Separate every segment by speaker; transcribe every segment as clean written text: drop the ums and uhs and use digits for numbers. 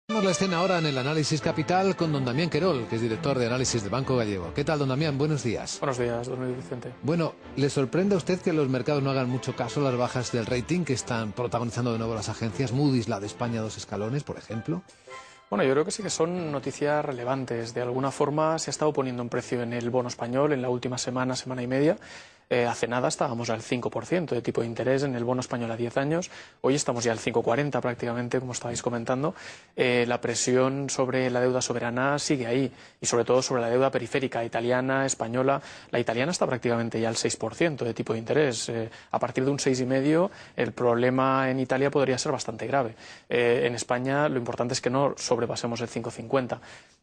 Speaker 1: Tenemos la escena ahora en el Análisis Capital con don Damián Querol, que es director de análisis del Banco Gallego. ¿Qué tal, don Damián? Buenos días.
Speaker 2: Buenos días, don Luis Vicente.
Speaker 1: Bueno, ¿le sorprende a usted que los mercados no hagan mucho caso a las bajas del rating que están protagonizando de nuevo las agencias? Moody's, la de España, 2 escalones, por ejemplo.
Speaker 2: Bueno, yo creo que sí que son noticias relevantes. De alguna forma se ha estado poniendo un precio en el bono español en la última semana, semana y media. Hace nada estábamos al 5% de tipo de interés en el bono español a 10 años. Hoy estamos ya al 5,40 prácticamente, como estabais comentando. La presión sobre la deuda soberana sigue ahí, y sobre todo sobre la deuda periférica italiana, española. La italiana está prácticamente ya al 6% de tipo de interés. A partir de un 6,5, el problema en Italia podría ser bastante grave. En España lo importante es que no sobrepasemos el 5,50.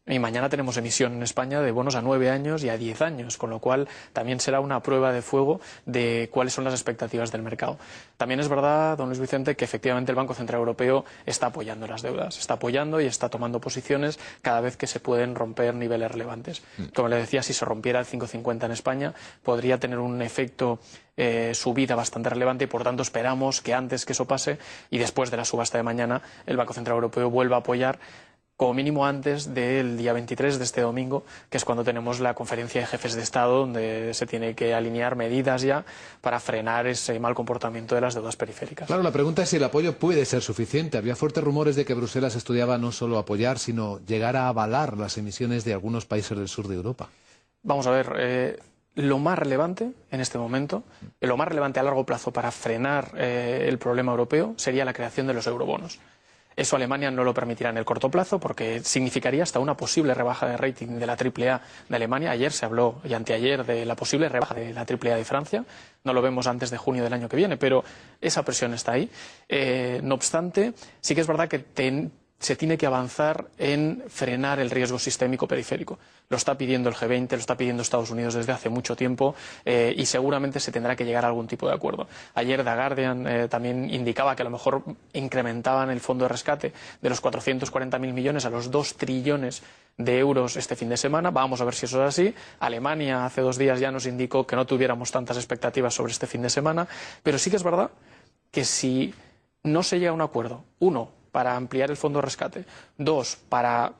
Speaker 2: Y mañana tenemos emisión en España de bonos a 9 años y a 10 años, con lo cual también será una prueba de fuego de cuáles son las expectativas del mercado. También es verdad, don Luis Vicente, que efectivamente el Banco Central Europeo está apoyando las deudas, está apoyando y está tomando posiciones cada vez que se pueden romper niveles relevantes. Como le decía, si se rompiera el 5,50 en España, podría tener un efecto subida bastante relevante, y por tanto esperamos que antes que eso pase y después de la subasta de mañana el Banco Central Europeo vuelva a apoyar, como mínimo antes del día 23 de este domingo, que es cuando tenemos la conferencia de jefes de Estado, donde se tiene que alinear medidas ya para frenar ese mal comportamiento de las deudas periféricas.
Speaker 1: Claro, la pregunta es si el apoyo puede ser suficiente. Había fuertes rumores de que Bruselas estudiaba no solo apoyar, sino llegar a avalar las emisiones de algunos países del sur de Europa.
Speaker 2: Vamos a ver, lo más relevante en este momento, lo más relevante a largo plazo para frenar el problema europeo sería la creación de los eurobonos. Eso Alemania no lo permitirá en el corto plazo, porque significaría hasta una posible rebaja de rating de la AAA de Alemania. Ayer se habló, y anteayer, de la posible rebaja de la AAA de Francia. No lo vemos antes de junio del año que viene, pero esa presión está ahí. No obstante, sí que es verdad que se tiene que avanzar en frenar el riesgo sistémico periférico. Lo está pidiendo el G20, lo está pidiendo Estados Unidos desde hace mucho tiempo, y seguramente se tendrá que llegar a algún tipo de acuerdo. Ayer The Guardian también indicaba que a lo mejor incrementaban el fondo de rescate de los 440.000 millones a los 2 trillones de euros este fin de semana. Vamos a ver si eso es así. Alemania hace 2 días ya nos indicó que no tuviéramos tantas expectativas sobre este fin de semana, pero sí que es verdad que si no se llega a un acuerdo, uno, para ampliar el fondo de rescate, 2, para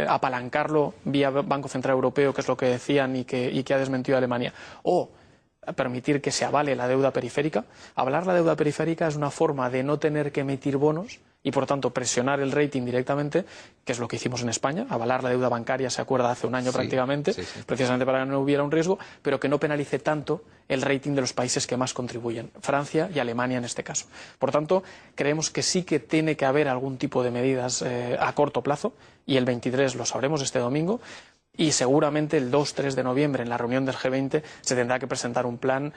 Speaker 2: apalancarlo vía Banco Central Europeo, que es lo que decían y que ha desmentido Alemania, o permitir que se avale la deuda periférica. Avalar la deuda periférica es una forma de no tener que emitir bonos y, por tanto, presionar el rating directamente, que es lo que hicimos en España. Avalar la deuda bancaria, se acuerda, hace un año prácticamente, precisamente para que no hubiera un riesgo, pero que no penalice tanto el rating de los países que más contribuyen, Francia y Alemania en este caso. Por tanto, creemos que sí que tiene que haber algún tipo de medidas a corto plazo, y el 23 lo sabremos este domingo, y seguramente el 2-3 de noviembre, en la reunión del G20, se tendrá que presentar un plan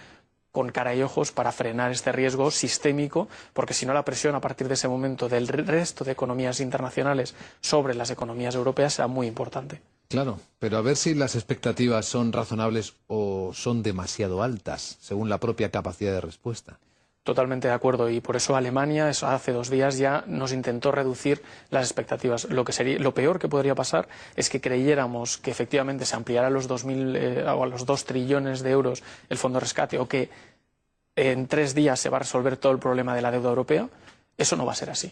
Speaker 2: con cara y ojos para frenar este riesgo sistémico, porque si no, la presión a partir de ese momento del resto de economías internacionales sobre las economías europeas será muy importante.
Speaker 1: Claro, pero a ver si las expectativas son razonables o son demasiado altas, según la propia capacidad de respuesta.
Speaker 2: Totalmente de acuerdo, y por eso Alemania hace 2 días ya nos intentó reducir las expectativas. Lo peor que podría pasar es que creyéramos que efectivamente se ampliara a los 2 trillones de euros el fondo de rescate, o que en 3 días se va a resolver todo el problema de la deuda europea. Eso no va a ser así.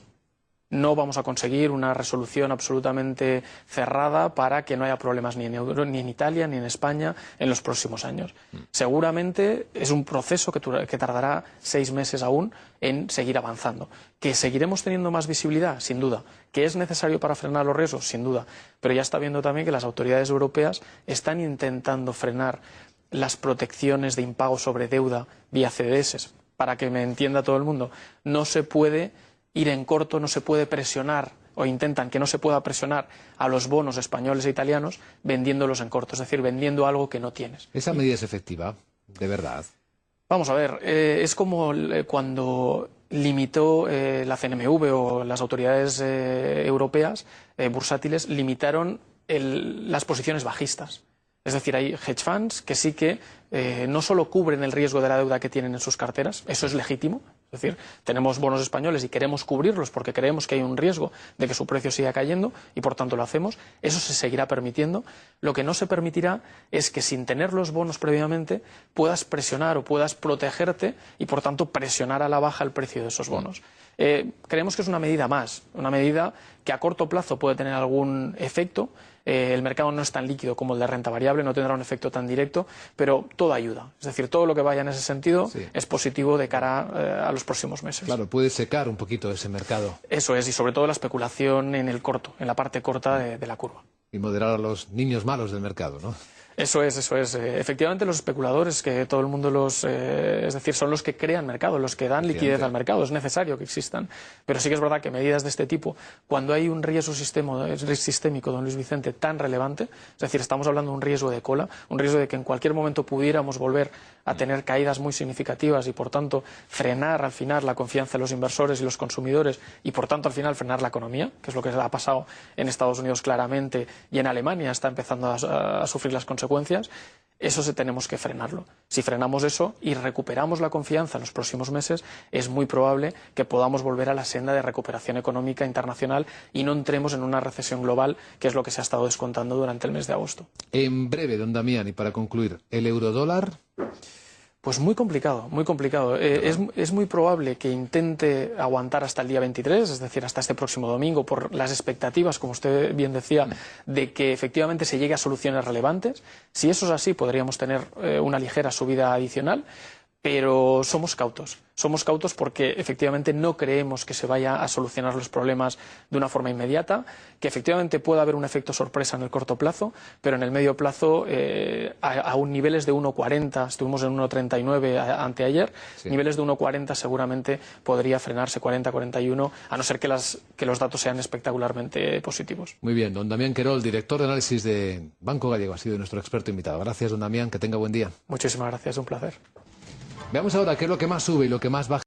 Speaker 2: No vamos a conseguir una resolución absolutamente cerrada para que no haya problemas ni en Italia ni en España en los próximos años. Seguramente es un proceso que tardará 6 meses aún en seguir avanzando. ¿Que seguiremos teniendo más visibilidad? Sin duda. ¿Que es necesario para frenar los riesgos? Sin duda. Pero ya está viendo también que las autoridades europeas están intentando frenar las protecciones de impago sobre deuda vía CDS. Para que me entienda todo el mundo, no se puede ir en corto, no se puede presionar, o intentan que no se pueda presionar a los bonos españoles e italianos vendiéndolos en corto, es decir, vendiendo algo que no tienes.
Speaker 1: ¿Esa medida es efectiva, de verdad?
Speaker 2: Vamos a ver, es como cuando limitó la CNMV o las autoridades europeas bursátiles limitaron las posiciones bajistas. Es decir, hay hedge funds que sí que no solo cubren el riesgo de la deuda que tienen en sus carteras, eso es legítimo. Es decir, tenemos bonos españoles y queremos cubrirlos porque creemos que hay un riesgo de que su precio siga cayendo y por tanto lo hacemos. Eso se seguirá permitiendo. Lo que no se permitirá es que sin tener los bonos previamente puedas presionar o puedas protegerte y por tanto presionar a la baja el precio de esos bonos. Creemos que es una medida más, una medida que a corto plazo puede tener algún efecto. El mercado no es tan líquido como el de renta variable, no tendrá un efecto tan directo, pero todo ayuda. Es decir, todo lo que vaya en ese sentido es positivo de cara a los próximos meses.
Speaker 1: Claro, puede secar un poquito ese mercado.
Speaker 2: Eso es, y sobre todo la especulación en el corto, en la parte corta de la curva.
Speaker 1: Y moderar a los niños malos del mercado, ¿no?
Speaker 2: Eso es, eso es. Efectivamente, los especuladores, que todo el mundo es decir, son los que crean mercado, los que dan liquidez al mercado. Es necesario que existan. Pero sí que es verdad que medidas de este tipo, cuando hay un riesgo sistémico, don Luis Vicente, tan relevante, es decir, estamos hablando de un riesgo de cola, un riesgo de que en cualquier momento pudiéramos volver a tener caídas muy significativas y, por tanto, frenar al final la confianza de los inversores y los consumidores y, por tanto, al final frenar la economía, que es lo que ha pasado en Estados Unidos claramente y en Alemania está empezando a sufrir las consecuencias. Eso tenemos que frenarlo. Si frenamos eso y recuperamos la confianza en los próximos meses, es muy probable que podamos volver a la senda de recuperación económica internacional y no entremos en una recesión global, que es lo que se ha estado descontando durante el mes de agosto.
Speaker 1: En breve, don Damián, y para concluir, ¿el eurodólar?
Speaker 2: Pues muy complicado, muy complicado. Es muy probable que intente aguantar hasta el día 23, es decir, hasta este próximo domingo, por las expectativas, como usted bien decía, de que efectivamente se llegue a soluciones relevantes. Si eso es así, podríamos tener una ligera subida adicional, pero somos cautos. Somos cautos porque efectivamente no creemos que se vaya a solucionar los problemas de una forma inmediata, que efectivamente pueda haber un efecto sorpresa en el corto plazo, pero en el medio plazo, a niveles de 1,40, estuvimos en 1,39 anteayer, niveles de 1,40 seguramente podría frenarse 40-41, a no ser que los datos sean espectacularmente positivos.
Speaker 1: Muy bien, don Damián Querol, director de análisis de Banco Gallego, ha sido nuestro experto invitado. Gracias, don Damián, que tenga buen día.
Speaker 2: Muchísimas gracias, un placer.
Speaker 1: Veamos ahora qué es lo que más sube y lo que más baja.